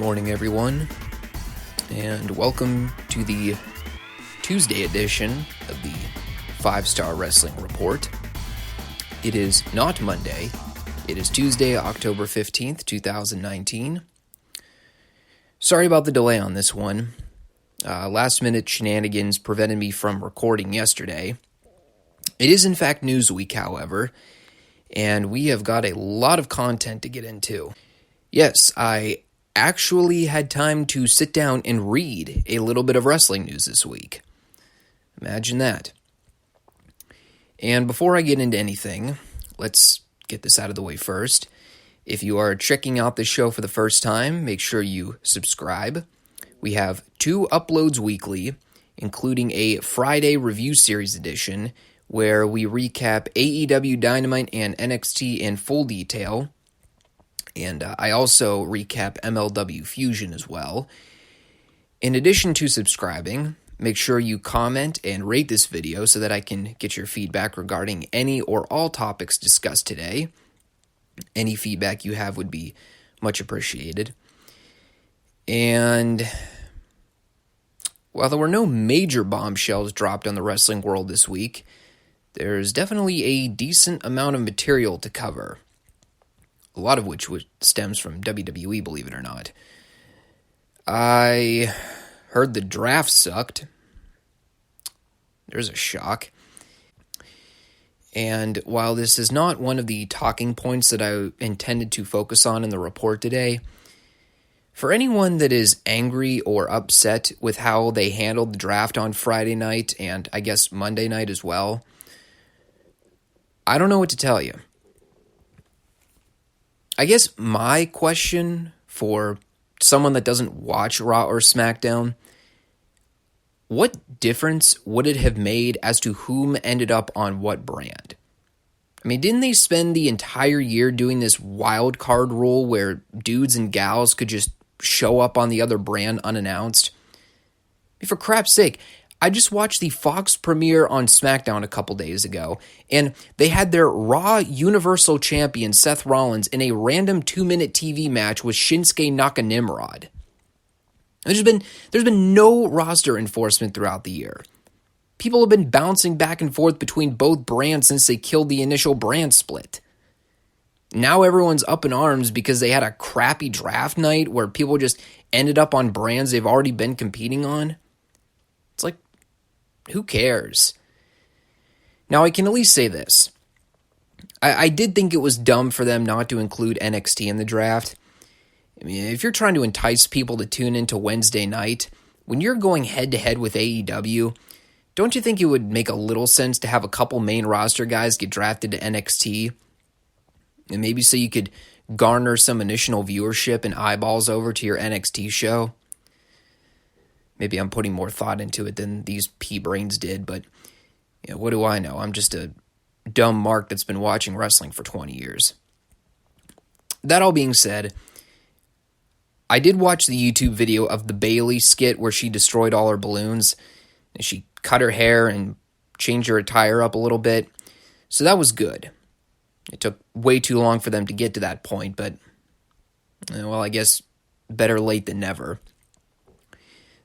morning, everyone, and welcome to the Tuesday edition of the Five Starr Wrestling Report. It is not Monday. It is Tuesday, October 15th, 2019. Sorry about the delay on this one. Last-minute shenanigans prevented me from recording yesterday. It is, in fact, Newsweek, however, and we have got a lot of content to get into. Yes, I actually had time to sit down and read a little bit of wrestling news this week. Imagine that. And before I get into anything, let's get this out of the way first. If you are checking out this show for the first time, make sure you subscribe. We have 2 uploads weekly, including a Friday review series edition, where we recap AEW Dynamite and NXT in full detail. And I also recap MLW Fusion as well. In addition to subscribing, make sure you comment and rate this video so that I can get your feedback regarding any or all topics discussed today. Any feedback you have would be much appreciated. And while there were no major bombshells dropped on the wrestling world this week, there's definitely a decent amount of material to cover. A lot of which stems from WWE, believe it or not. I heard the draft sucked. There's a shock. And while this is not one of the talking points that I intended to focus on in the report today, for anyone that is angry or upset with how they handled the draft on Friday night, and I guess Monday night as well, I don't know what to tell you. I guess my question for someone that doesn't watch Raw or SmackDown, what difference would it have made as to whom ended up on what brand? I mean, didn't they spend the entire year doing this wild card rule where dudes and gals could just show up on the other brand unannounced? I mean, for crap's sake, I just watched the Fox premiere on SmackDown a couple days ago, and they had their Raw Universal Champion Seth Rollins in a random 2-minute TV match with Shinsuke Nakamura. There's been no roster enforcement throughout the year. People have been bouncing back and forth between both brands since they killed the initial brand split. Now everyone's up in arms because they had a crappy draft night where people just ended up on brands they've already been competing on. It's like, who cares? Now, I can at least say this. I did think it was dumb for them not to include NXT in the draft. I mean, if you're trying to entice people to tune into Wednesday night, when you're going head-to-head with AEW, don't you think it would make a little sense to have a couple main roster guys get drafted to NXT? And maybe so you could garner some initial viewership and eyeballs over to your NXT show? Maybe I'm putting more thought into it than these pea-brains did, but you know, what do I know? I'm just a dumb mark that's been watching wrestling for 20 years. That all being said, I did watch the YouTube video of the Bayley skit where she destroyed all her balloons, and she cut her hair and changed her attire up a little bit, so that was good. It took way too long for them to get to that point, but, well, I guess better late than never.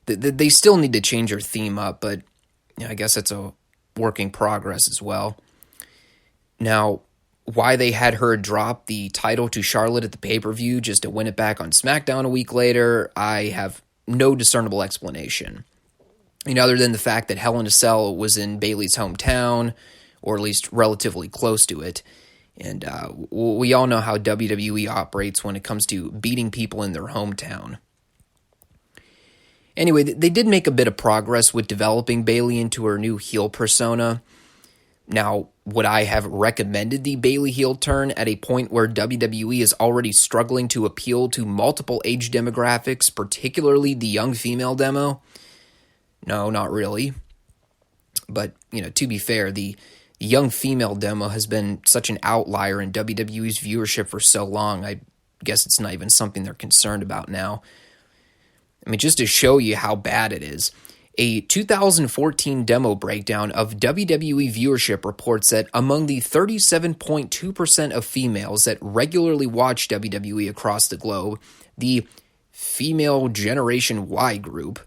They still need to change her theme up, but I guess that's a work in progress as well. Now, why they had her drop the title to Charlotte at the pay-per-view just to win it back on SmackDown a week later, I have no discernible explanation. Other than the fact that Hell in a Cell was in Bayley's hometown, or at least relatively close to it. And we all know how WWE operates when it comes to beating people in their hometown. Anyway, they did make a bit of progress with developing Bayley into her new heel persona. Now, would I have recommended the Bayley heel turn at a point where WWE is already struggling to appeal to multiple age demographics, particularly the young female demo? No, not really. But, to be fair, the young female demo has been such an outlier in WWE's viewership for so long, I guess it's not even something they're concerned about now. I mean, just to show you how bad it is, a 2014 demo breakdown of WWE viewership reports that among the 37.2% of females that regularly watch WWE across the globe, the female Generation Y group,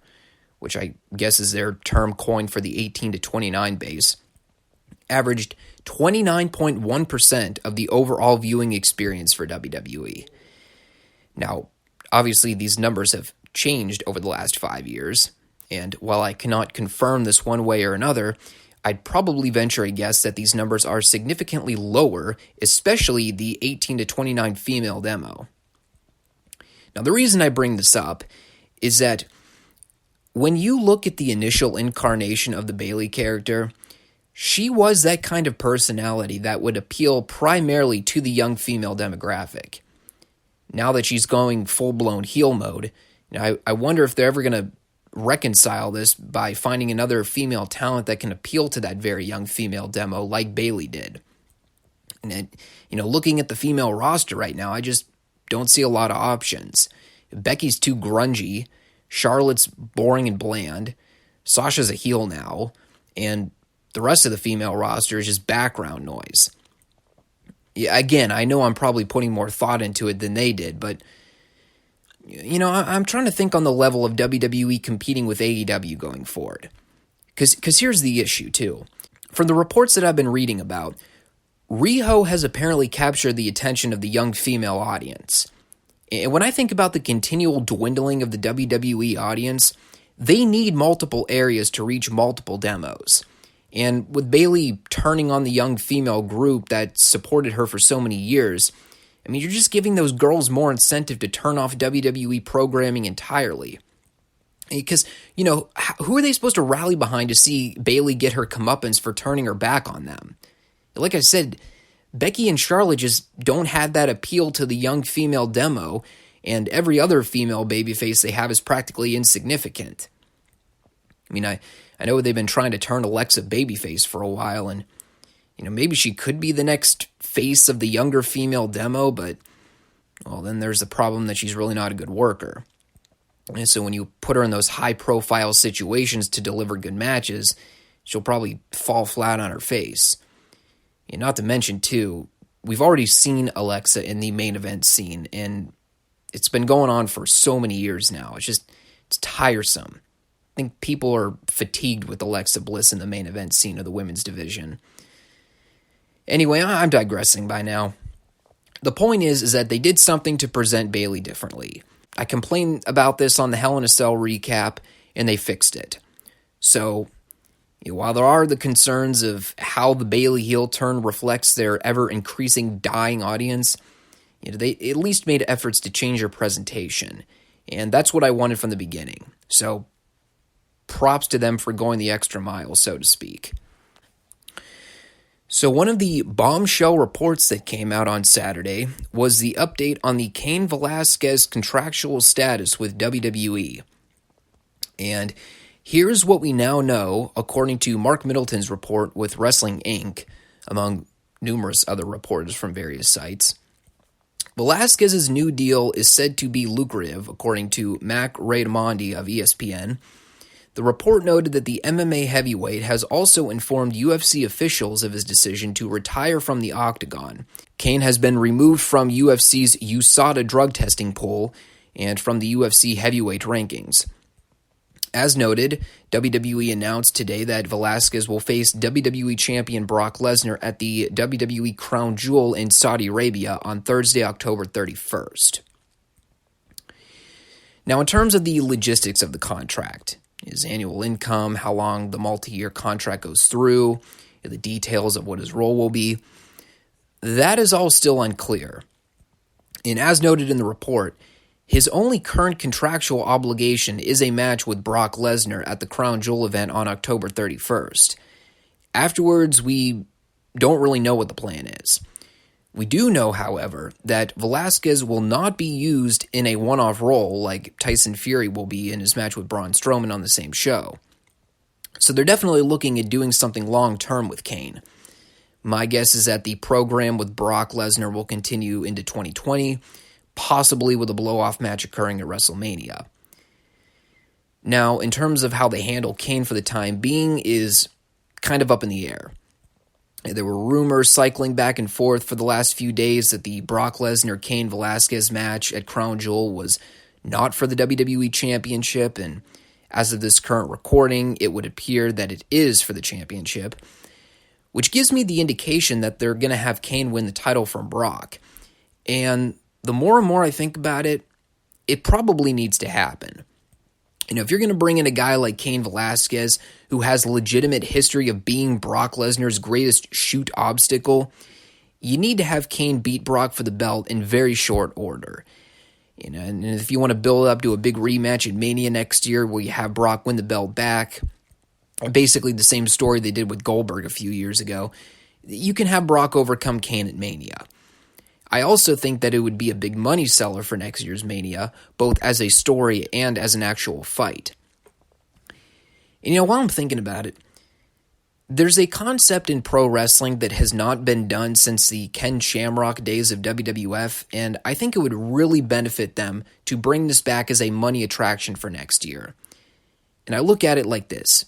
which I guess is their term coined for the 18 to 29 base, averaged 29.1% of the overall viewing experience for WWE. Now, obviously, these numbers have changed over the last 5 years, and while I cannot confirm this one way or another, I'd probably venture a guess that these numbers are significantly lower, especially the 18 to 29 female demo. Now, the reason I bring this up is that when you look at the initial incarnation of the Bayley character, she was that kind of personality that would appeal primarily to the young female demographic. Now that she's going full-blown heel mode, I wonder if they're ever going to reconcile this by finding another female talent that can appeal to that very young female demo like Bayley did. And, looking at the female roster right now, I just don't see a lot of options. Becky's too grungy, Charlotte's boring and bland, Sasha's a heel now, and the rest of the female roster is just background noise. Yeah, again, I know I'm probably putting more thought into it than they did, but, I'm trying to think on the level of WWE competing with AEW going forward. Because here's the issue, too. From the reports that I've been reading about, Riho has apparently captured the attention of the young female audience. And when I think about the continual dwindling of the WWE audience, they need multiple areas to reach multiple demos. And with Bayley turning on the young female group that supported her for so many years, you're just giving those girls more incentive to turn off WWE programming entirely. Because, who are they supposed to rally behind to see Bayley get her comeuppance for turning her back on them? Like I said, Becky and Charlotte just don't have that appeal to the young female demo, and every other female babyface they have is practically insignificant. I know they've been trying to turn Alexa babyface for a while, and, maybe she could be the next face of the younger female demo, but, well, then there's the problem that she's really not a good worker. And so when you put her in those high-profile situations to deliver good matches, she'll probably fall flat on her face. Not to mention, too, we've already seen Alexa in the main event scene, and it's been going on for so many years now. It's tiresome. I think people are fatigued with Alexa Bliss in the main event scene of the women's division. Anyway, I'm digressing by now. The point is that they did something to present Bayley differently. I complained about this on the Hell in a Cell recap, and they fixed it. So, while there are the concerns of how the Bayley heel turn reflects their ever-increasing dying audience, they at least made efforts to change her presentation, and that's what I wanted from the beginning. So, props to them for going the extra mile, so to speak. So one of the bombshell reports that came out on Saturday was the update on the Cain Velasquez contractual status with WWE. And here's what we now know, according to Mark Middleton's report with Wrestling Inc., among numerous other reporters from various sites. Velasquez's new deal is said to be lucrative, according to Mac Raimondi of ESPN. The report noted that the MMA heavyweight has also informed UFC officials of his decision to retire from the octagon. Cain has been removed from UFC's USADA drug testing pool and from the UFC heavyweight rankings. As noted, WWE announced today that Velasquez will face WWE champion Brock Lesnar at the WWE Crown Jewel in Saudi Arabia on Thursday, October 31st. Now, in terms of the logistics of the contract, his annual income, how long the multi-year contract goes through, the details of what his role will be, that is all still unclear. And as noted in the report, his only current contractual obligation is a match with Brock Lesnar at the Crown Jewel event on October 31st. Afterwards, we don't really know what the plan is. We do know, however, that Velasquez will not be used in a one-off role like Tyson Fury will be in his match with Braun Strowman on the same show. So they're definitely looking at doing something long-term with Cain. My guess is that the program with Brock Lesnar will continue into 2020, possibly with a blow-off match occurring at WrestleMania. Now, in terms of how they handle Cain for the time being is kind of up in the air. There were rumors cycling back and forth for the last few days that the Brock Lesnar-Cain Velasquez match at Crown Jewel was not for the WWE Championship, and as of this current recording, it would appear that it is for the championship, which gives me the indication that they're going to have Cain win the title from Brock. And the more and more I think about it, it probably needs to happen. If you're going to bring in a guy like Cain Velasquez, who has a legitimate history of being Brock Lesnar's greatest shoot obstacle, you need to have Cain beat Brock for the belt in very short order. And if you want to build up to a big rematch at Mania next year where you have Brock win the belt back, basically the same story they did with Goldberg a few years ago, you can have Brock overcome Cain at Mania. I also think that it would be a big money seller for next year's Mania, both as a story and as an actual fight. And while I'm thinking about it, there's a concept in pro wrestling that has not been done since the Ken Shamrock days of WWF, and I think it would really benefit them to bring this back as a money attraction for next year. And I look at it like this.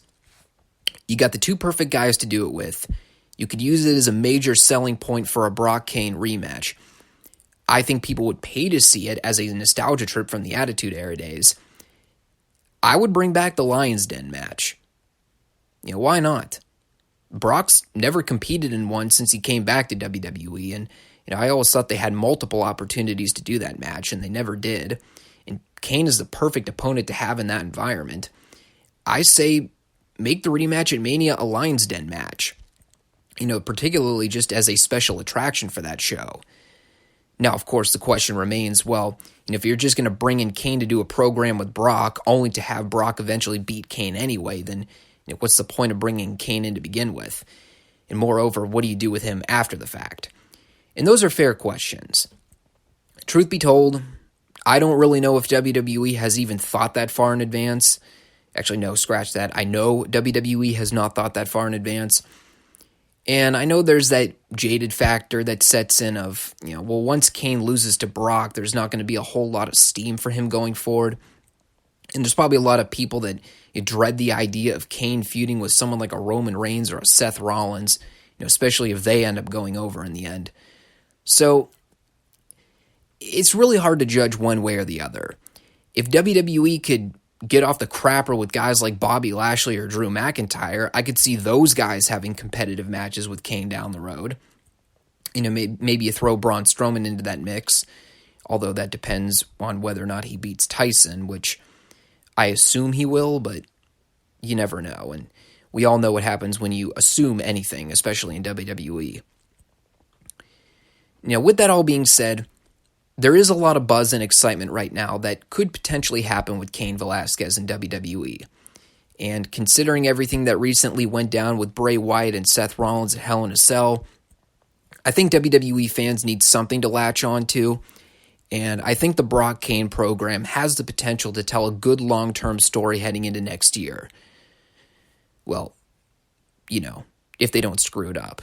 You got the two perfect guys to do it with. You could use it as a major selling point for a Brock Cain rematch. I think people would pay to see it as a nostalgia trip from the Attitude Era days. I would bring back the Lion's Den match. Why not? Brock's never competed in one since he came back to WWE, and I always thought they had multiple opportunities to do that match, and they never did. And Cain is the perfect opponent to have in that environment. I say make the rematch at Mania a Lion's Den match. Particularly just as a special attraction for that show. Now, of course, the question remains, well, if you're just going to bring in Cain to do a program with Brock, only to have Brock eventually beat Cain anyway, then what's the point of bringing Cain in to begin with? And moreover, what do you do with him after the fact? And those are fair questions. Truth be told, I don't really know if WWE has even thought that far in advance. Actually, no, scratch that. I know WWE has not thought that far in advance. And I know there's that jaded factor that sets in of, once Cain loses to Brock, there's not going to be a whole lot of steam for him going forward. And there's probably a lot of people that dread the idea of Cain feuding with someone like a Roman Reigns or a Seth Rollins, especially if they end up going over in the end. So it's really hard to judge one way or the other. If WWE could get off the crapper with guys like Bobby Lashley or Drew McIntyre, I could see those guys having competitive matches with Cain down the road. Maybe you throw Braun Strowman into that mix, although that depends on whether or not he beats Tyson, which I assume he will, but you never know. And we all know what happens when you assume anything, especially in WWE. With that all being said, there is a lot of buzz and excitement right now that could potentially happen with Cain Velasquez in WWE. And considering everything that recently went down with Bray Wyatt and Seth Rollins at Hell in a Cell, I think WWE fans need something to latch on to. And I think the Brock Cain program has the potential to tell a good long-term story heading into next year. Well, if they don't screw it up.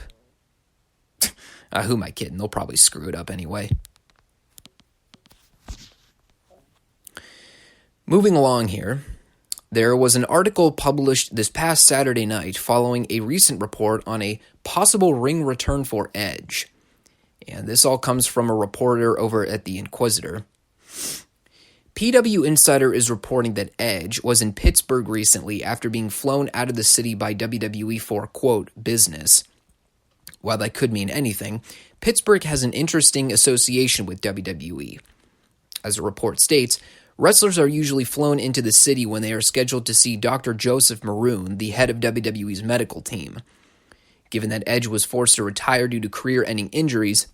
Who am I kidding? They'll probably screw it up anyway. Moving along here, there was an article published this past Saturday night following a recent report on a possible ring return for Edge. And this all comes from a reporter over at The Inquisitor. PW Insider is reporting that Edge was in Pittsburgh recently after being flown out of the city by WWE for, quote, business. While that could mean anything, Pittsburgh has an interesting association with WWE. As the report states, wrestlers are usually flown into the city when they are scheduled to see Dr. Joseph Maroon, the head of WWE's medical team. Given that Edge was forced to retire due to career-ending injuries,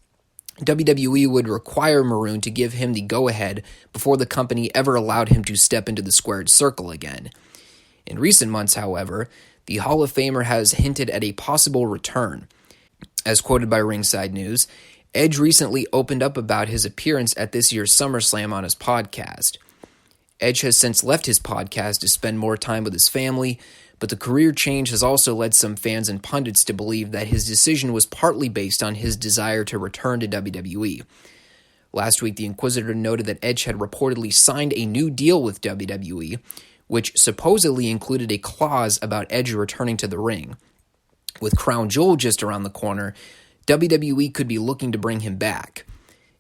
WWE would require Maroon to give him the go-ahead before the company ever allowed him to step into the squared circle again. In recent months, however, the Hall of Famer has hinted at a possible return. As quoted by Ringside News, Edge recently opened up about his appearance at this year's SummerSlam on his podcast. Edge has since left his podcast to spend more time with his family, but the career change has also led some fans and pundits to believe that his decision was partly based on his desire to return to WWE. Last week, the Inquisitor noted that Edge had reportedly signed a new deal with WWE, which supposedly included a clause about Edge returning to the ring. With Crown Jewel just around the corner, WWE could be looking to bring him back.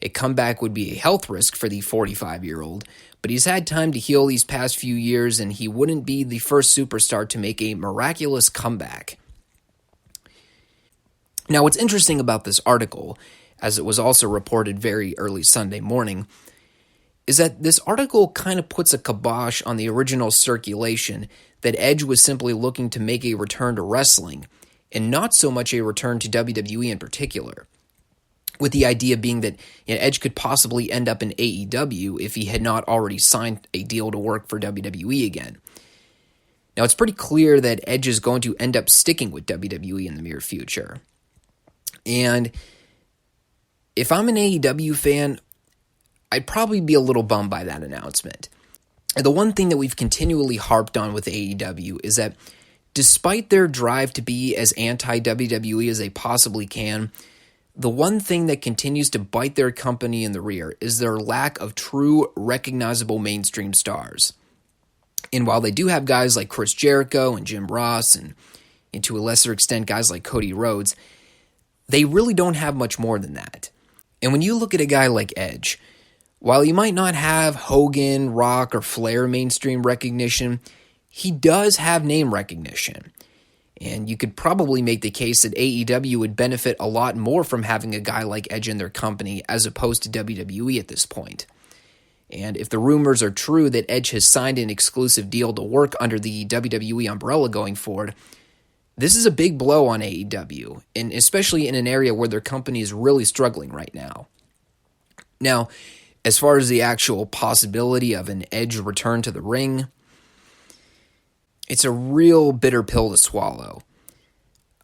A comeback would be a health risk for the 45-year-old, but he's had time to heal these past few years, and he wouldn't be the first superstar to make a miraculous comeback. Now, what's interesting about this article, as it was also reported very early Sunday morning, is that this article kind of puts a kibosh on the original circulation that Edge was simply looking to make a return to wrestling, and not so much a return to WWE in particular, with the idea being that Edge could possibly end up in AEW if he had not already signed a deal to work for WWE again. Now, it's pretty clear that Edge is going to end up sticking with WWE in the near future. And if I'm an AEW fan, I'd probably be a little bummed by that announcement. And the one thing that we've continually harped on with AEW is that despite their drive to be as anti-WWE as they possibly can, the one thing that continues to bite their company in the rear is their lack of true, recognizable mainstream stars. And while they do have guys like Chris Jericho and Jim Ross, and to a lesser extent guys like Cody Rhodes, they really don't have much more than that. And when you look at a guy like Edge, while he might not have Hogan, Rock, or Flair mainstream recognition, he does have name recognition. And you could probably make the case that AEW would benefit a lot more from having a guy like Edge in their company as opposed to WWE at this point. And if the rumors are true that Edge has signed an exclusive deal to work under the WWE umbrella going forward, this is a big blow on AEW, and especially in an area where their company is really struggling right now. Now, as far as the actual possibility of an Edge return to the ring, it's a real bitter pill to swallow.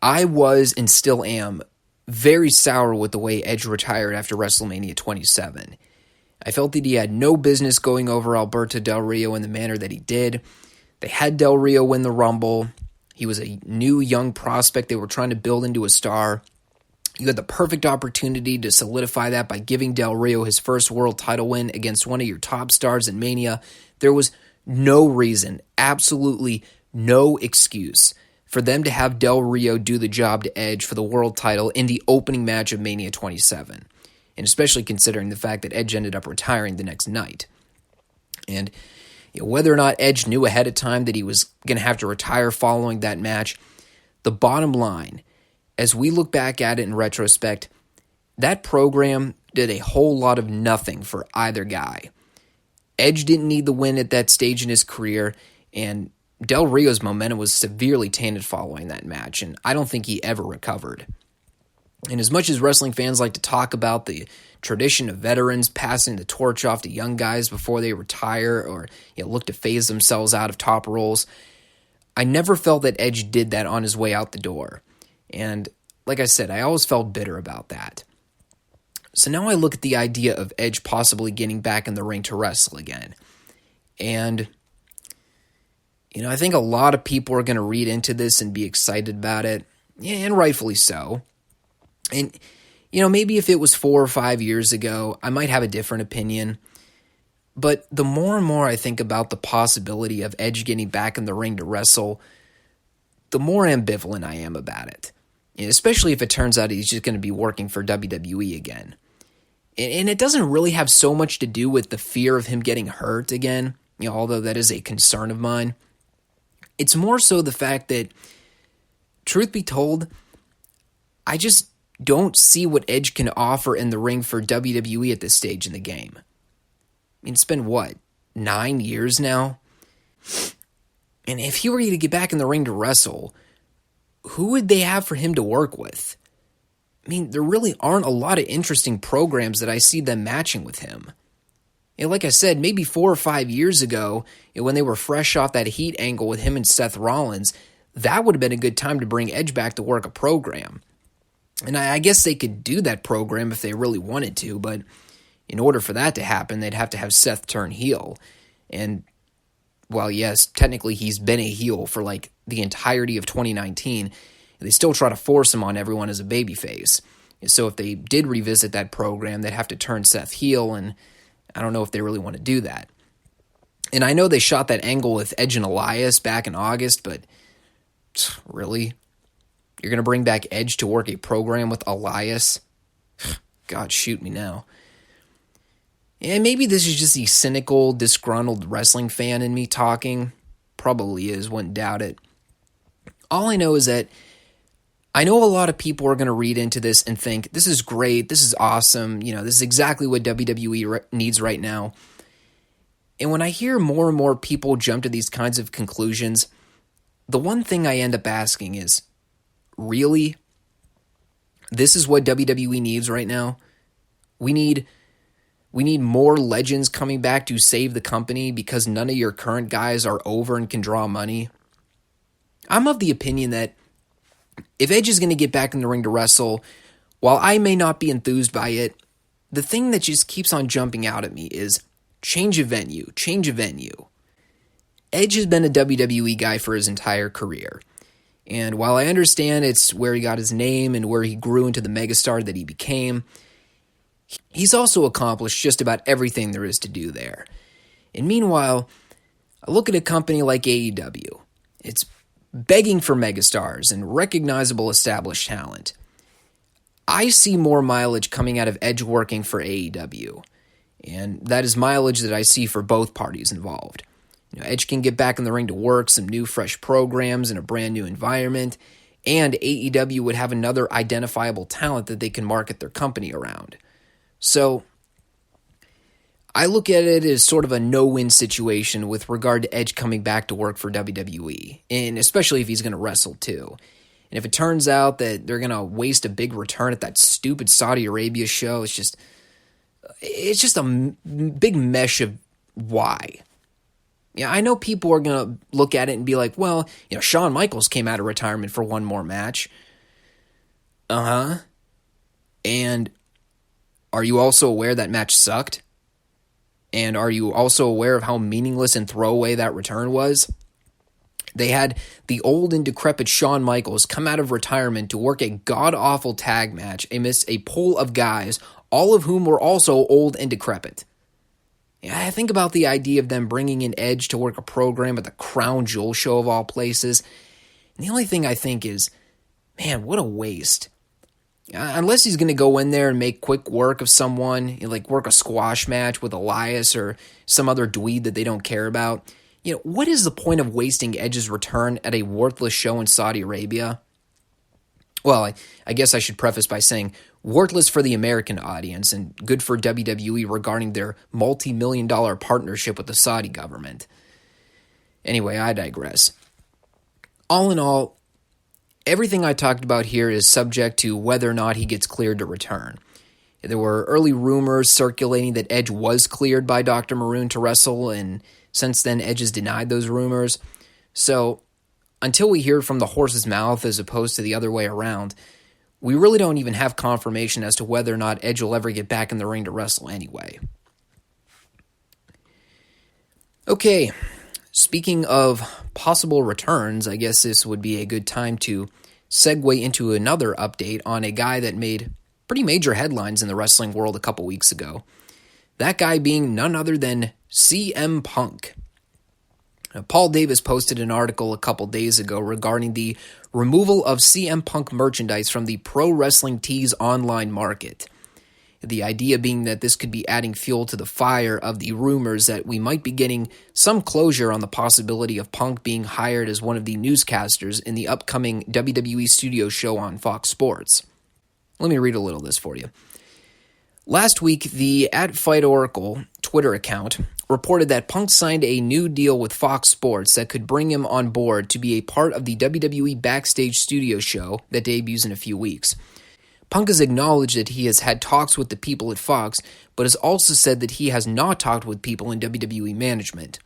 I was and still am very sour with the way Edge retired after WrestleMania 27. I felt that he had no business going over Alberto Del Rio in the manner that he did. They had Del Rio win the Rumble. He was a new young prospect they were trying to build into a star. You had the perfect opportunity to solidify that by giving Del Rio his first world title win against one of your top stars in Mania. There was no reason, absolutely no excuse, for them to have Del Rio do the job to Edge for the world title in the opening match of Mania 27. And especially considering the fact that Edge ended up retiring the next night. And whether or not Edge knew ahead of time that he was going to have to retire following that match, the bottom line, as we look back at it in retrospect, that program did a whole lot of nothing for either guy. Edge didn't need the win at that stage in his career, and Del Rio's momentum was severely tainted following that match, and I don't think he ever recovered. And as much as wrestling fans like to talk about the tradition of veterans passing the torch off to young guys before they retire or look to phase themselves out of top roles, I never felt that Edge did that on his way out the door. And like I said, I always felt bitter about that. So now I look at the idea of Edge possibly getting back in the ring to wrestle again. And, I think a lot of people are going to read into this and be excited about it. Yeah, and rightfully so. And, maybe if it was 4 or 5 years ago, I might have a different opinion. But the more and more I think about the possibility of Edge getting back in the ring to wrestle, the more ambivalent I am about it. Especially if it turns out he's just going to be working for WWE again. And it doesn't really have so much to do with the fear of him getting hurt again, although that is a concern of mine. It's more so the fact that, truth be told, I just don't see what Edge can offer in the ring for WWE at this stage in the game. It's been, 9 years now? And if he were to get back in the ring to wrestle, who would they have for him to work with? There really aren't a lot of interesting programs that I see them matching with him. Like I said, maybe 4 or 5 years ago, when they were fresh off that Heat angle with him and Seth Rollins, that would have been a good time to bring Edge back to work a program. And I guess they could do that program if they really wanted to, but in order for that to happen, they'd have to have Seth turn heel. And while yes, technically he's been a heel for the entirety of 2019, they still try to force him on everyone as a babyface. So if they did revisit that program, they'd have to turn Seth heel, and I don't know if they really want to do that. And I know they shot that angle with Edge and Elias back in August, but really? You're going to bring back Edge to work a program with Elias? God, shoot me now. And maybe this is just the cynical, disgruntled wrestling fan in me talking. Probably is, wouldn't doubt it. All I know is that I know a lot of people are going to read into this and think, this is great, this is awesome, this is exactly what WWE needs right now. And when I hear more and more people jump to these kinds of conclusions, the one thing I end up asking is, really? This is what WWE needs right now? We need more legends coming back to save the company because none of your current guys are over and can draw money? I'm of the opinion that if Edge is going to get back in the ring to wrestle, while I may not be enthused by it, the thing that just keeps on jumping out at me is change of venue, change of venue. Edge has been a WWE guy for his entire career. And while I understand it's where he got his name and where he grew into the megastar that he became, he's also accomplished just about everything there is to do there. And meanwhile, I look at a company like AEW. It's begging for megastars and recognizable established talent. I see more mileage coming out of Edge working for AEW, and that is mileage that I see for both parties involved. Edge can get back in the ring to work some new, fresh programs in a brand new environment, and AEW would have another identifiable talent that they can market their company around. So, I look at it as sort of a no-win situation with regard to Edge coming back to work for WWE, and especially if he's going to wrestle too. And if it turns out that they're going to waste a big return at that stupid Saudi Arabia show, it's just a big mesh of why. Yeah, I know people are going to look at it and be like, well, Shawn Michaels came out of retirement for one more match. And are you also aware that match sucked? And are you also aware of how meaningless and throwaway that return was? They had the old and decrepit Shawn Michaels come out of retirement to work a god-awful tag match amidst a pool of guys, all of whom were also old and decrepit. I think about the idea of them bringing in Edge to work a program at the Crown Jewel show of all places, and the only thing I think is, man, what a waste. Unless he's going to go in there and make quick work of someone, like work a squash match with Elias or some other dweeb that they don't care about, what is the point of wasting Edge's return at a worthless show in Saudi Arabia? Well, I guess I should preface by saying worthless for the American audience and good for WWE regarding their multi-million-dollar partnership with the Saudi government. Anyway, I digress. All in all, everything I talked about here is subject to whether or not he gets cleared to return. There were early rumors circulating that Edge was cleared by Dr. Maroon to wrestle, and since then Edge has denied those rumors. So, until we hear from the horse's mouth as opposed to the other way around, we really don't even have confirmation as to whether or not Edge will ever get back in the ring to wrestle anyway. Okay, speaking of possible returns, I guess this would be a good time to segue into another update on a guy that made pretty major headlines in the wrestling world a couple weeks ago. That guy being none other than CM Punk. Now, Paul Davis posted an article a couple days ago regarding the removal of CM Punk merchandise from the Pro Wrestling Tees online market. The idea being that this could be adding fuel to the fire of the rumors that we might be getting some closure on the possibility of Punk being hired as one of the newscasters in the upcoming WWE studio show on Fox Sports. Let me read a little of this for you. Last week, the @FightOracle Twitter account reported that Punk signed a new deal with Fox Sports that could bring him on board to be a part of the WWE Backstage Studio show that debuts in a few weeks. Punk has acknowledged that he has had talks with the people at Fox, but has also said that he has not talked with people in WWE management.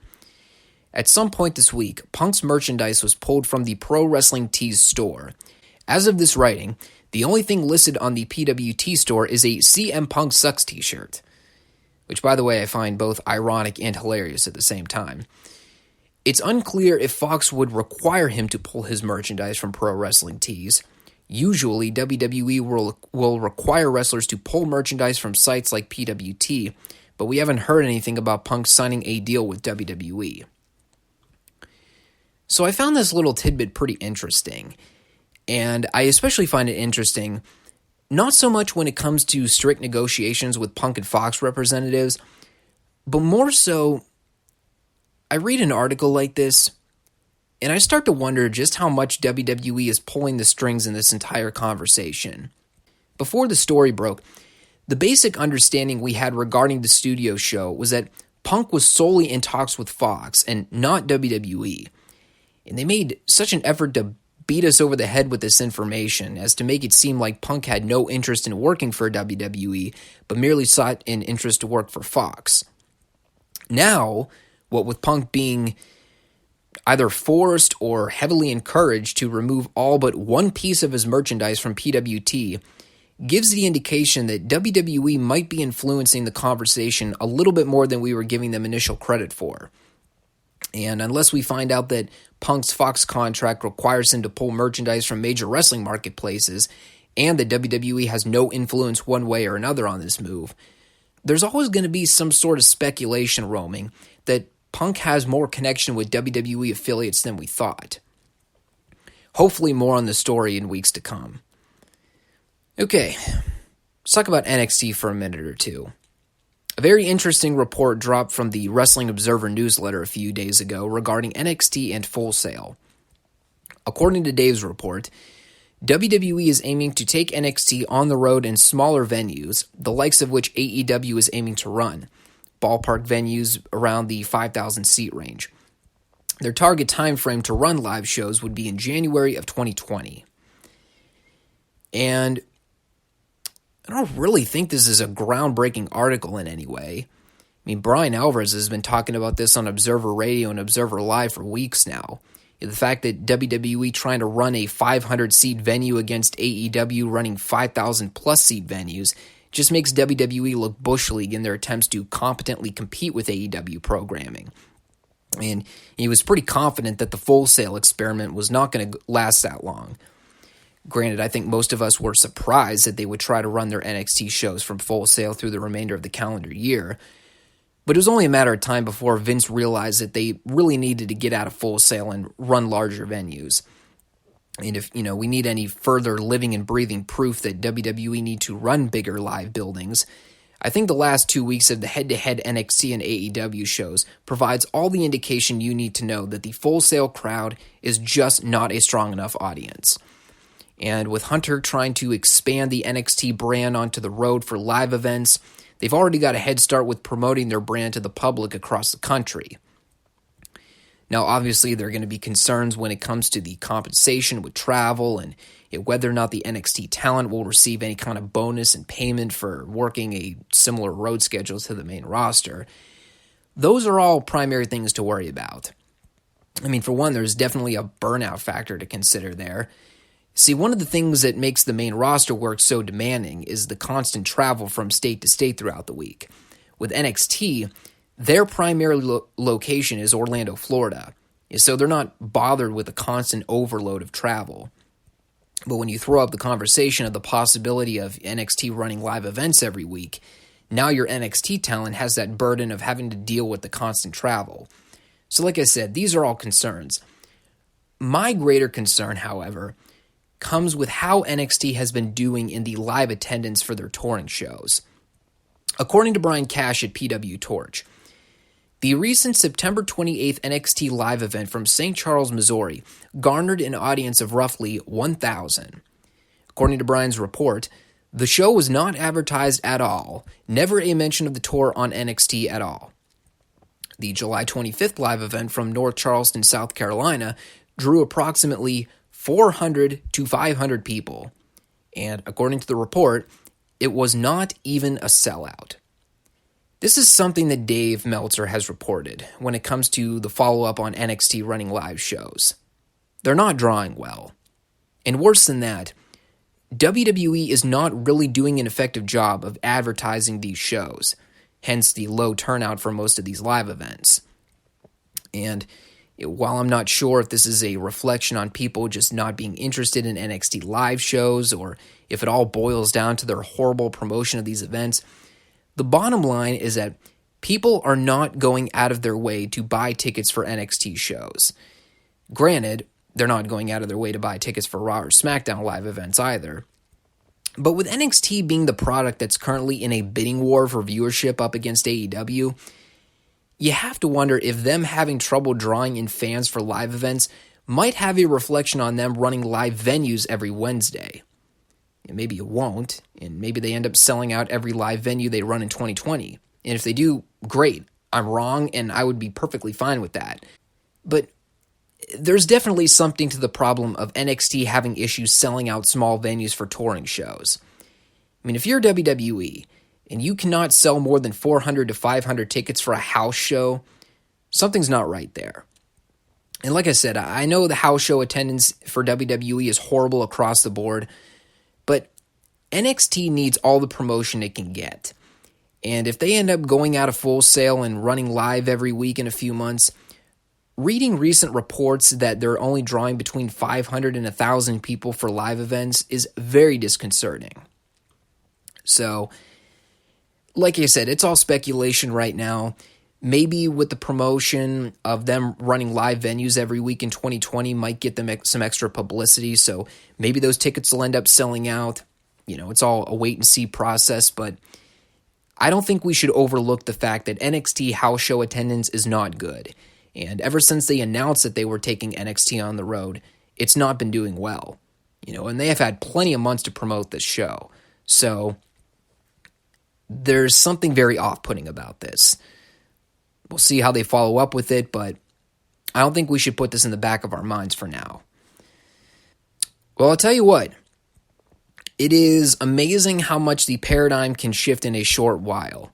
At some point this week, Punk's merchandise was pulled from the Pro Wrestling Tees store. As of this writing, the only thing listed on the PWT store is a CM Punk Sucks t-shirt, which, by the way, I find both ironic and hilarious at the same time. It's unclear if Fox would require him to pull his merchandise from Pro Wrestling Tees. Usually, WWE will require wrestlers to pull merchandise from sites like PWT, but we haven't heard anything about Punk signing a deal with WWE. So I found this little tidbit pretty interesting, and I especially find it interesting not so much when it comes to strict negotiations with Punk and Fox representatives, But more so, I read an article like this, and I start to wonder just how much WWE is pulling the strings in this entire conversation. Before the story broke, the basic understanding we had regarding the studio show was that Punk was solely in talks with Fox and not WWE. And they made such an effort to beat us over the head with this information as to make it seem like Punk had no interest in working for WWE, but merely sought an interest to work for Fox. Now, what with Punk being either forced or heavily encouraged to remove all but one piece of his merchandise from PWT, gives the indication that WWE might be influencing the conversation a little bit more than we were giving them initial credit for. And unless we find out that Punk's Fox contract requires him to pull merchandise from major wrestling marketplaces, and that WWE has no influence one way or another on this move, there's always going to be some sort of speculation roaming that Punk has more connection with WWE affiliates than we thought. Hopefully more on the story in weeks to come. Okay, let's talk about NXT for a minute or two. A very interesting report dropped from the Wrestling Observer newsletter a few days ago regarding NXT and Full Sail. According to Dave's report, WWE is aiming to take NXT on the road in smaller venues, the likes of which AEW is aiming to run, ballpark venues around the 5,000 seat range. Their target time frame to run live shows would be in January of 2020. And I don't really think this is a groundbreaking article in any way. I mean, Brian Alvarez has been talking about this on Observer Radio and Observer Live for weeks now. The fact that WWE trying to run a 500-seat venue against AEW running 5,000-plus seat venues just makes WWE look bush league in their attempts to competently compete with AEW programming. And he was pretty confident that the Full Sail experiment was not going to last that long. Granted, I think most of us were surprised that they would try to run their NXT shows from Full Sail through the remainder of the calendar year, but it was only a matter of time before Vince realized that they really needed to get out of Full Sail and run larger venues. And if, we need any further living and breathing proof that WWE need to run bigger live buildings, I think the last 2 weeks of the head-to-head NXT and AEW shows provides all the indication you need to know that the Full Sail crowd is just not a strong enough audience. And with Hunter trying to expand the NXT brand onto the road for live events, they've already got a head start with promoting their brand to the public across the country. Now, obviously, there are going to be concerns when it comes to the compensation with travel and whether or not the NXT talent will receive any kind of bonus and payment for working a similar road schedule to the main roster. Those are all primary things to worry about. I mean, for one, there's definitely a burnout factor to consider there. See, one of the things that makes the main roster work so demanding is the constant travel from state to state throughout the week. With NXT, their primary location is Orlando, Florida, so they're not bothered with a constant overload of travel. But when you throw up the conversation of the possibility of NXT running live events every week, now your NXT talent has that burden of having to deal with the constant travel. So like I said, these are all concerns. My greater concern, however, comes with how NXT has been doing in the live attendance for their touring shows. According to Brian Cash at PW Torch, the recent September 28th NXT live event from St. Charles, Missouri, garnered an audience of roughly 1,000. According to Brian's report, the show was not advertised at all, never a mention of the tour on NXT at all. The July 25th live event from North Charleston, South Carolina, drew approximately 400 to 500 people, and according to the report, it was not even a sellout. This is something that Dave Meltzer has reported when it comes to the follow-up on NXT running live shows. They're not drawing well. And worse than that, WWE is not really doing an effective job of advertising these shows, hence the low turnout for most of these live events. And while I'm not sure if this is a reflection on people just not being interested in NXT live shows or if it all boils down to their horrible promotion of these events, the bottom line is that people are not going out of their way to buy tickets for NXT shows. Granted, they're not going out of their way to buy tickets for Raw or SmackDown live events either. But with NXT being the product that's currently in a bidding war for viewership up against AEW, you have to wonder if them having trouble drawing in fans for live events might have a reflection on them running live venues every Wednesday. And maybe it won't, and maybe they end up selling out every live venue they run in 2020. And if they do, great. I'm wrong, and I would be perfectly fine with that. But there's definitely something to the problem of NXT having issues selling out small venues for touring shows. I mean, if you're WWE and you cannot sell more than 400 to 500 tickets for a house show, something's not right there. And like I said, I know the house show attendance for WWE is horrible across the board, but NXT needs all the promotion it can get. And if they end up going out of full sale and running live every week in a few months, reading recent reports that they're only drawing between 500 and 1,000 people for live events is very disconcerting. So, like I said, it's all speculation right now. Maybe with the promotion of them running live venues every week in 2020 might get them some extra publicity, so maybe those tickets will end up selling out. It's all a wait-and-see process, but I don't think we should overlook the fact that NXT house show attendance is not good. And ever since they announced that they were taking NXT on the road, it's not been doing well. And they have had plenty of months to promote this show. So there's something very off-putting about this. We'll see how they follow up with it, but I don't think we should put this in the back of our minds for now. Well, I'll tell you what. It is amazing how much the paradigm can shift in a short while.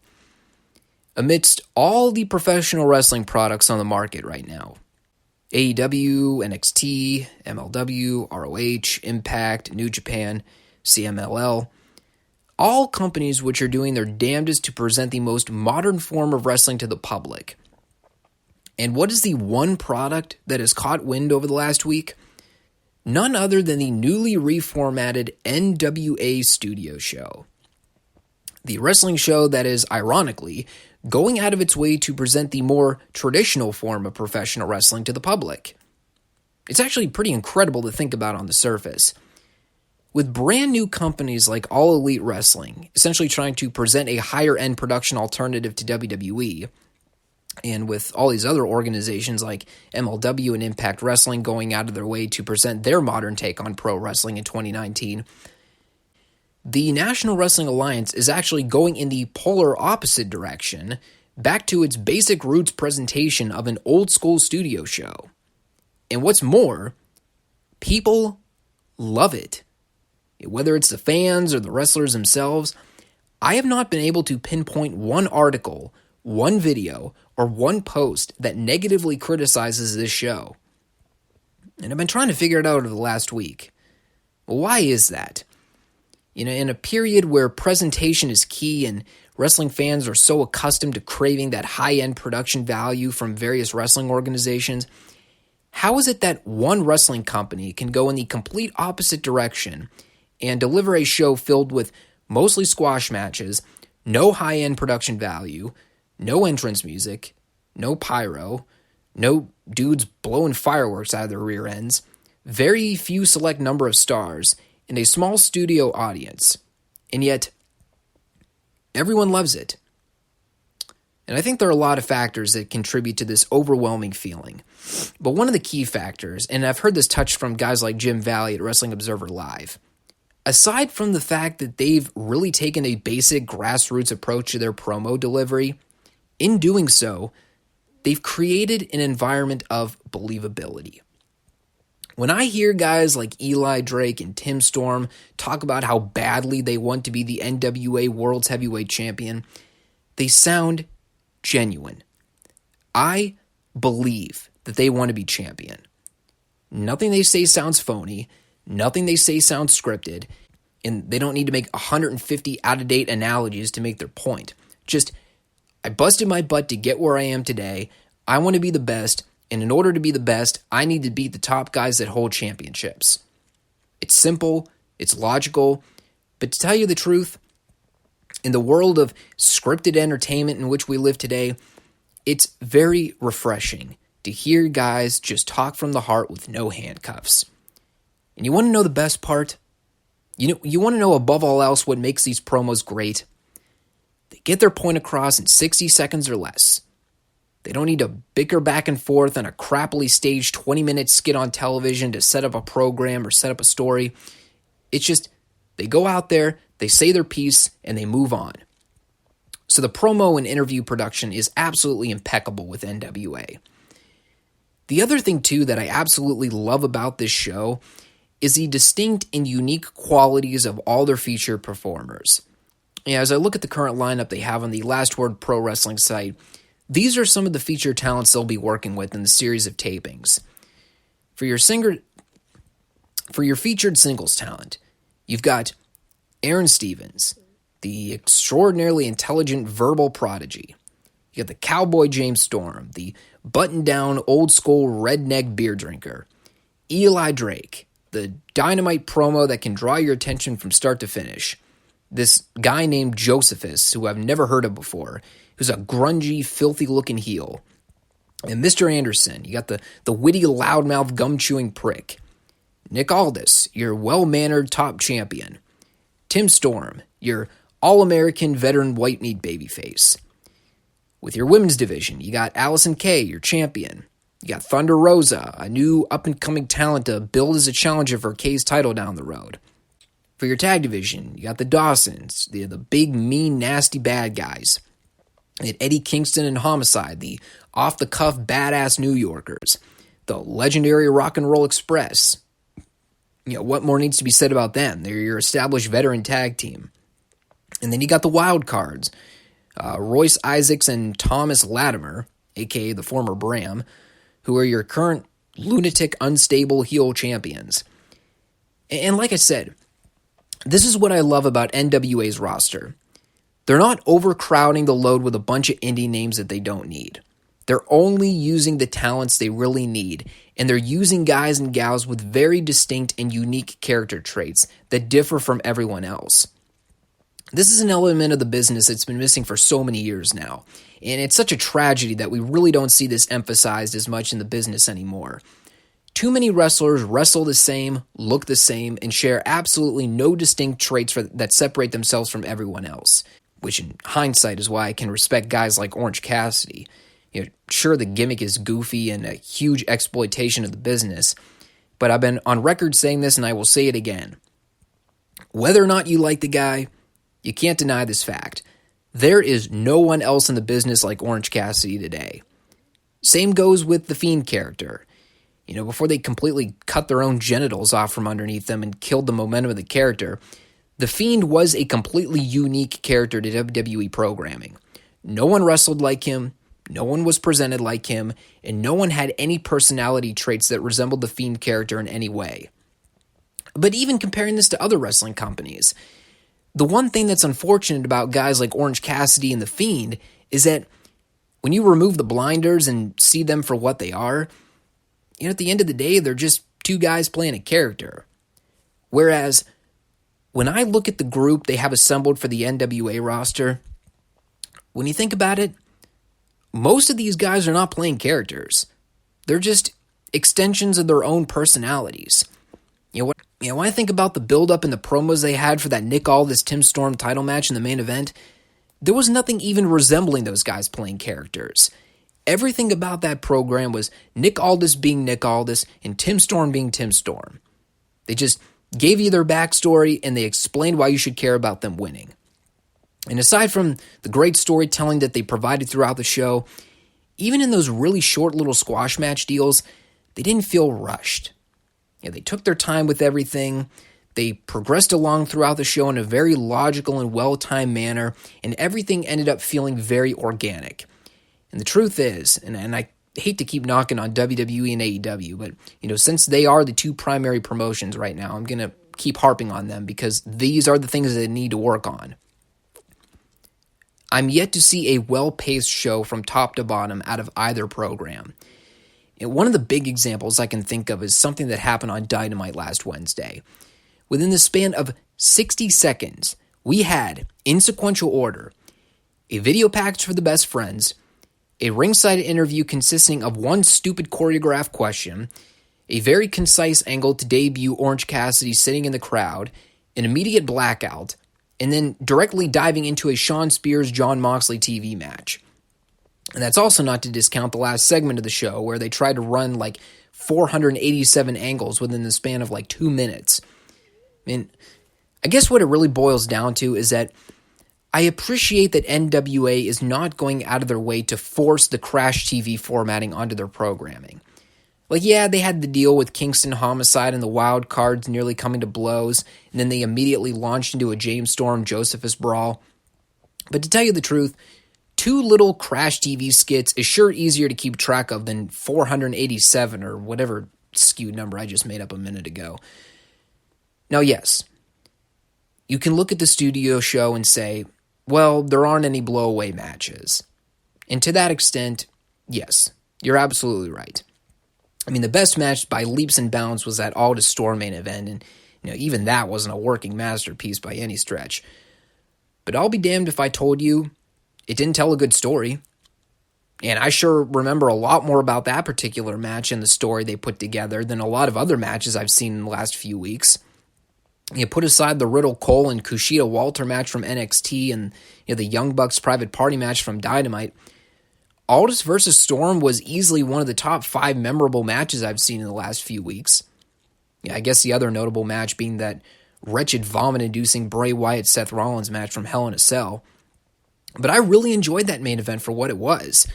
Amidst all the professional wrestling products on the market right now, AEW, NXT, MLW, ROH, Impact, New Japan, CMLL, all companies which are doing their damnedest to present the most modern form of wrestling to the public. And what is the one product that has caught wind over the last week? None other than the newly reformatted NWA studio show. The wrestling show that is, ironically, going out of its way to present the more traditional form of professional wrestling to the public. It's actually pretty incredible to think about on the surface. With brand new companies like All Elite Wrestling, essentially trying to present a higher-end production alternative to WWE, and with all these other organizations like MLW and Impact Wrestling going out of their way to present their modern take on pro wrestling in 2019, the National Wrestling Alliance is actually going in the polar opposite direction, back to its basic roots presentation of an old-school studio show. And what's more, people love it. Whether it's the fans or the wrestlers themselves, I have not been able to pinpoint one article, one video, or one post that negatively criticizes this show. And I've been trying to figure it out over the last week. Well, why is that? In a period where presentation is key and wrestling fans are so accustomed to craving that high-end production value from various wrestling organizations, how is it that one wrestling company can go in the complete opposite direction and deliver a show filled with mostly squash matches, no high-end production value, no entrance music, no pyro, no dudes blowing fireworks out of their rear ends, very few select number of stars, and a small studio audience, and yet everyone loves it? And I think there are a lot of factors that contribute to this overwhelming feeling. But one of the key factors, and I've heard this touched from guys like Jim Valley at Wrestling Observer Live, aside from the fact that they've really taken a basic grassroots approach to their promo delivery, in doing so, they've created an environment of believability. When I hear guys like Eli Drake and Tim Storm talk about how badly they want to be the NWA World's Heavyweight Champion, they sound genuine. I believe that they want to be champion. Nothing they say sounds phony. Nothing they say sounds scripted. And they don't need to make 150 out-of-date analogies to make their point. Just, I busted my butt to get where I am today. I want to be the best. And in order to be the best, I need to beat the top guys that hold championships. It's simple, it's logical, but to tell you the truth, in the world of scripted entertainment in which we live today, it's very refreshing to hear guys just talk from the heart with no handcuffs. And you want to know the best part? You want to know above all else what makes these promos great? They get their point across in 60 seconds or less. They don't need to bicker back and forth on a crappily staged 20-minute skit on television to set up a program or set up a story. It's just, they go out there, they say their piece, and they move on. So the promo and interview production is absolutely impeccable with NWA. The other thing, too, that I absolutely love about this show is the distinct and unique qualities of all their featured performers. As I look at the current lineup they have on the Last Word Pro Wrestling site, these are some of the featured talents they'll be working with in the series of tapings. For your featured singles talent, you've got Aaron Stevens, the extraordinarily intelligent verbal prodigy. You got the cowboy James Storm, the button-down old-school redneck beer drinker. Eli Drake, the dynamite promo that can draw your attention from start to finish. This guy named Josephus, who I've never heard of before, who's a grungy, filthy-looking heel. And Mr. Anderson, you got the witty, loudmouth, gum-chewing prick. Nick Aldis, your well-mannered top champion. Tim Storm, your all-American veteran white meat babyface. With your women's division, you got Allison Kay, your champion. You got Thunder Rosa, a new up-and-coming talent to build as a challenger for Kay's title down the road. For your tag division, you got the Dawsons, the big, mean, nasty bad guys. You had Eddie Kingston and Homicide, the off-the-cuff badass New Yorkers. The legendary Rock and Roll Express. What more needs to be said about them? They're your established veteran tag team. And then you got the wild cards. Royce Isaacs and Thomas Latimer, a.k.a. the former Bram, who are your current lunatic, unstable heel champions. And like I said, this is what I love about NWA's roster. They're not overcrowding the load with a bunch of indie names that they don't need. They're only using the talents they really need, and they're using guys and gals with very distinct and unique character traits that differ from everyone else. This is an element of the business that's been missing for so many years now, and it's such a tragedy that we really don't see this emphasized as much in the business anymore. Too many wrestlers wrestle the same, look the same, and share absolutely no distinct traits that separate themselves from everyone else, which in hindsight is why I can respect guys like Orange Cassidy. Sure, the gimmick is goofy and a huge exploitation of the business, but I've been on record saying this and I will say it again. Whether or not you like the guy, you can't deny this fact. There is no one else in the business like Orange Cassidy today. Same goes with the Fiend character. Before they completely cut their own genitals off from underneath them and killed the momentum of the character, the Fiend was a completely unique character to WWE programming. No one wrestled like him, no one was presented like him, and no one had any personality traits that resembled the Fiend character in any way. But even comparing this to other wrestling companies, the one thing that's unfortunate about guys like Orange Cassidy and the Fiend is that when you remove the blinders and see them for what they are, at the end of the day, they're just two guys playing a character. Whereas, when I look at the group they have assembled for the NWA roster, when you think about it, most of these guys are not playing characters. They're just extensions of their own personalities. When I think about the build-up and the promos they had for that Nick Aldis Tim Storm title match in the main event, there was nothing even resembling those guys playing characters. Everything about that program was Nick Aldis being Nick Aldis and Tim Storm being Tim Storm. They just gave you their backstory and they explained why you should care about them winning. And aside from the great storytelling that they provided throughout the show, even in those really short little squash match deals, they didn't feel rushed. They took their time with everything. They progressed along throughout the show in a very logical and well-timed manner, and everything ended up feeling very organic. And the truth is, and I hate to keep knocking on WWE and AEW, but since they are the two primary promotions right now, I'm going to keep harping on them because these are the things that they need to work on. I'm yet to see a well-paced show from top to bottom out of either program. And one of the big examples I can think of is something that happened on Dynamite last Wednesday. Within the span of 60 seconds, we had, in sequential order, a video package for the best friends, a ringside interview consisting of one stupid choreographed question, a very concise angle to debut Orange Cassidy sitting in the crowd, an immediate blackout, and then directly diving into a Shawn Spears-Jon Moxley TV match. And that's also not to discount the last segment of the show where they tried to run like 487 angles within the span of like 2 minutes. I mean, I guess what it really boils down to is that I appreciate that NWA is not going out of their way to force the Crash TV formatting onto their programming. Like, yeah, they had the deal with Kingston Homicide and the Wild Cards nearly coming to blows, and then they immediately launched into a James Storm Josephus brawl. But to tell you the truth, 2 little Crash TV skits is sure easier to keep track of than 487 or whatever skewed number I just made up a minute ago. Now, yes, you can look at the studio show and say, well, there aren't any blowaway matches. And to that extent, yes, you're absolutely right. I mean, the best match by leaps and bounds was that Aldous Storm main event, and even that wasn't a working masterpiece by any stretch. But I'll be damned if I told you it didn't tell a good story. And I sure remember a lot more about that particular match and the story they put together than a lot of other matches I've seen in the last few weeks. You put aside the Riddle Cole and Kushida Walter match from NXT and the Young Bucks Private Party match from Dynamite, Aldous vs. Storm was easily one of the top 5 memorable matches I've seen in the last few weeks. I guess the other notable match being that wretched vomit-inducing Bray Wyatt-Seth Rollins match from Hell in a Cell. But I really enjoyed that main event for what it was.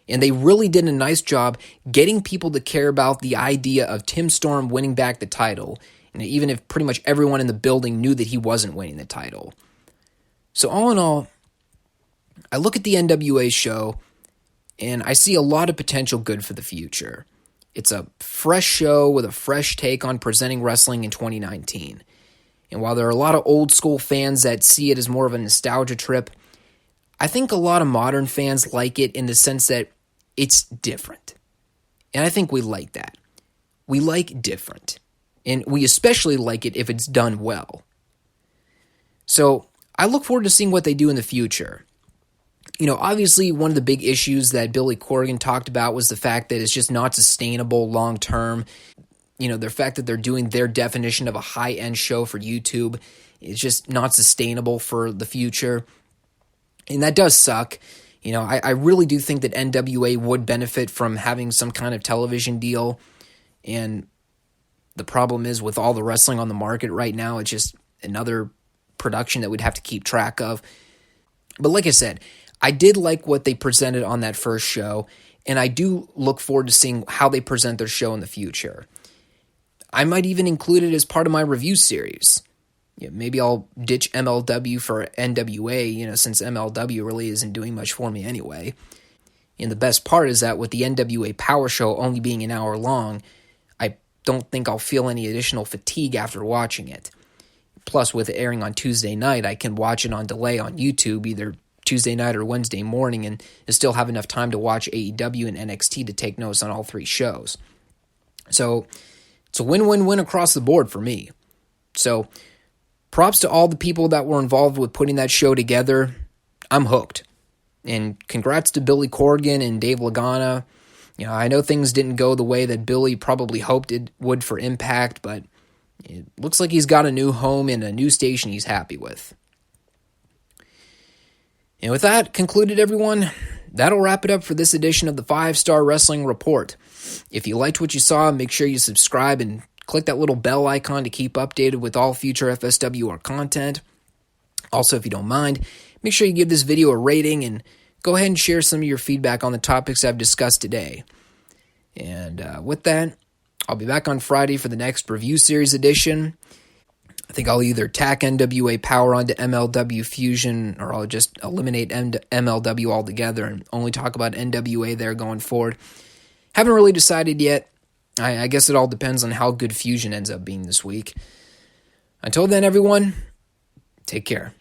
And they really did a nice job getting people to care about the idea of Tim Storm winning back the title, even if pretty much everyone in the building knew that he wasn't winning the title. So all in all, I look at the NWA show, and I see a lot of potential good for the future. It's a fresh show with a fresh take on presenting wrestling in 2019. And while there are a lot of old school fans that see it as more of a nostalgia trip, I think a lot of modern fans like it in the sense that it's different. And I think we like that. We like different. And we especially like it if it's done well. So I look forward to seeing what they do in the future. Obviously one of the big issues that Billy Corgan talked about was the fact that it's just not sustainable long term. The fact that they're doing their definition of a high-end show for YouTube is just not sustainable for the future. And that does suck. I really do think that NWA would benefit from having some kind of television deal. And the problem is with all the wrestling on the market right now, it's just another production that we'd have to keep track of. But like I said, I did like what they presented on that first show, and I do look forward to seeing how they present their show in the future. I might even include it as part of my review series. Maybe I'll ditch MLW for NWA, since MLW really isn't doing much for me anyway. And the best part is that with the NWA Powerrr show only being an hour long, I don't think I'll feel any additional fatigue after watching it. Plus, with it airing on Tuesday night, I can watch it on delay on YouTube, either Tuesday night or Wednesday morning, and still have enough time to watch AEW and NXT to take notes on all 3 shows. So it's a win-win-win across the board for me. So props to all the people that were involved with putting that show together. I'm hooked. And congrats to Billy Corgan and Dave Lagana. I know things didn't go the way that Billy probably hoped it would for Impact, but it looks like he's got a new home and a new station he's happy with. And with that concluded, everyone, that'll wrap it up for this edition of the 5 Starr Wrestling Report. If you liked what you saw, make sure you subscribe and click that little bell icon to keep updated with all future FSWR content. Also, if you don't mind, make sure you give this video a rating and go ahead and share some of your feedback on the topics I've discussed today. And with that, I'll be back on Friday for the next review series edition. I think I'll either tack NWA Powerrr onto MLW Fusion, or I'll just eliminate MLW altogether and only talk about NWA there going forward. Haven't really decided yet. I guess it all depends on how good Fusion ends up being this week. Until then, everyone, take care.